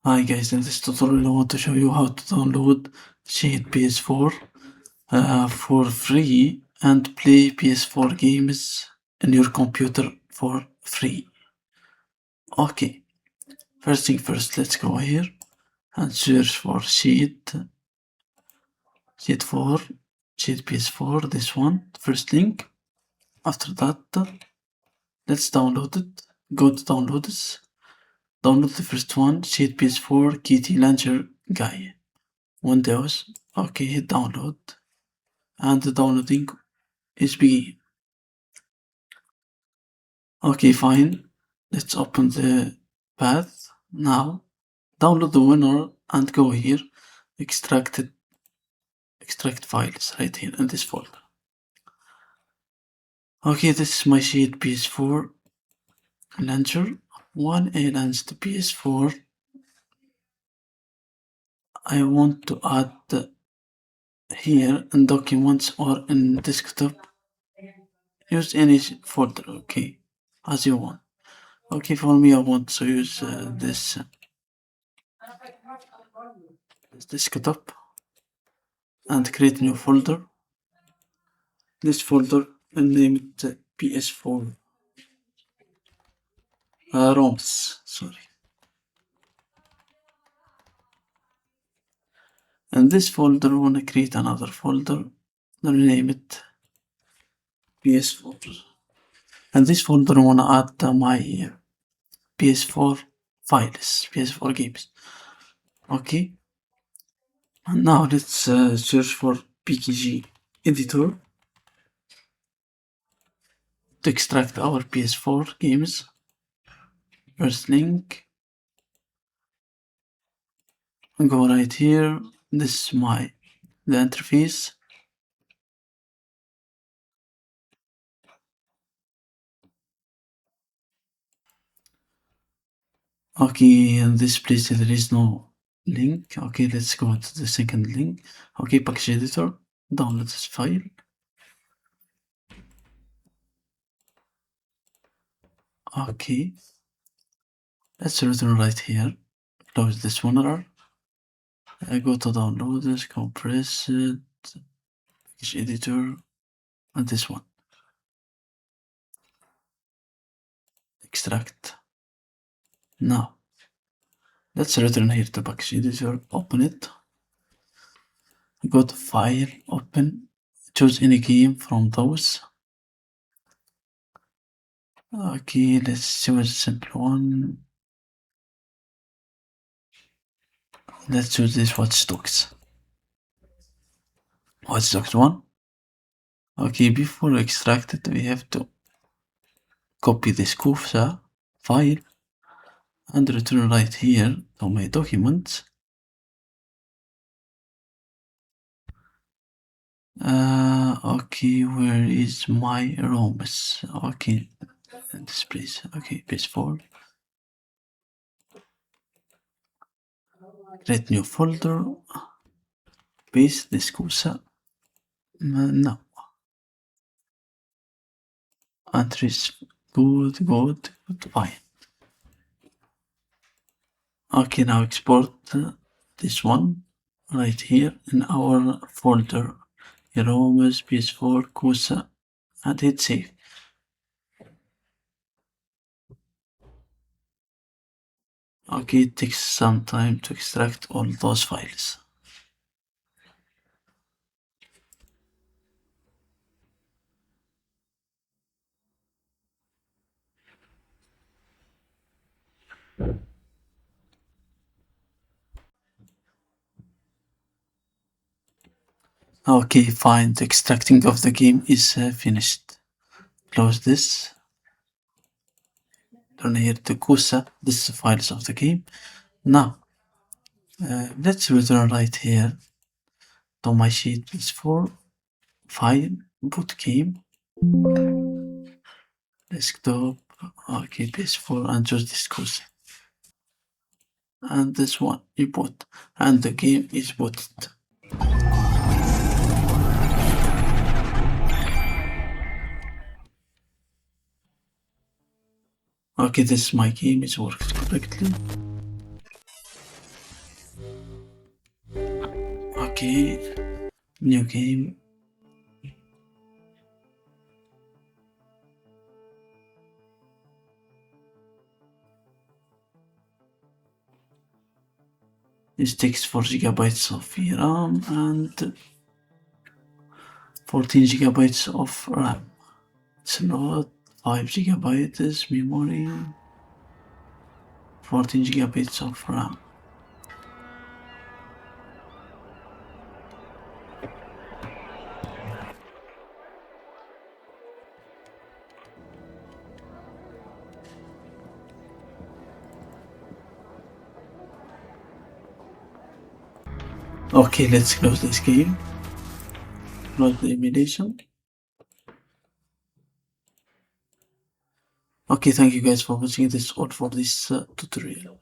Hi guys, in this tutorial I want to show you how to download Shade PS4 for free and play PS4 games in your computer for free. Okay, first thing first, let's go here and search for Shade 4, Shade PS4, this one, first link. After that, let's download it. Go to downloads. Download the first one, Shade PS4 Kitty Launcher Guy. Windows. Okay, hit download. And the downloading is begin. Okay, fine. Let's open the path. Now, download the winner and go here. Extract files right here in this folder. Okay, this is my Shade PS4 launcher. When I launch the PS4, I want to add here in documents or in desktop. Use any folder, okay, as you want. Okay, for me, I want to use this desktop and create a new folder. This folder and name it PS4 ROMs. Sorry. And this folder, I want to create another folder. Rename it PS4. And this folder, I want to add my PS4 files, PS4 games. Okay. And now let's search for PKG Editor to extract our PS4 games. First link. Go right here. This is the interface. Okay, in this place there is no link. Okay, let's go to the second link. Okay, PKG Editor. Download this file. Okay. Let's return right here. Close this one. I go to downloaders, compress it, PKG Editor, and this one. Extract. Now, let's return here to PKG Editor, open it. Go to File, Open, choose any game from those. Okay, let's choose a simple one. Let's choose this Watch Dogs. Watch Dogs 1. Okay, before we extract it, we have to copy this CUFSA file and return right here to my documents. Okay, where is my ROMs? Okay, in this place. Okay, PS4. Create new folder. Paste this CUFSA. No. Entries. Good, fine. Okay, now export this one right here in our folder. ROMs, PS4, CUFSA, and hit save. Okay, it takes some time to extract all those files. Okay, fine, the extracting of the game is finished. Close this. Turn here to CUFSA, this is the files of the game. Now, let's return right here to my Shade PS4 file, boot game, desktop, okay, PS4, and choose this CUFSA. And this one you put, and the game is booted. Okay, this is my game, it works correctly. Okay, new game. This takes 4 gigabytes of VRAM and 14 gigabytes of RAM. It's a lot. 5 gigabytes memory, 14 gigabytes of RAM. Okay, let's close this game. Close the emulation. Okay, thank you guys for watching. This is all for this tutorial.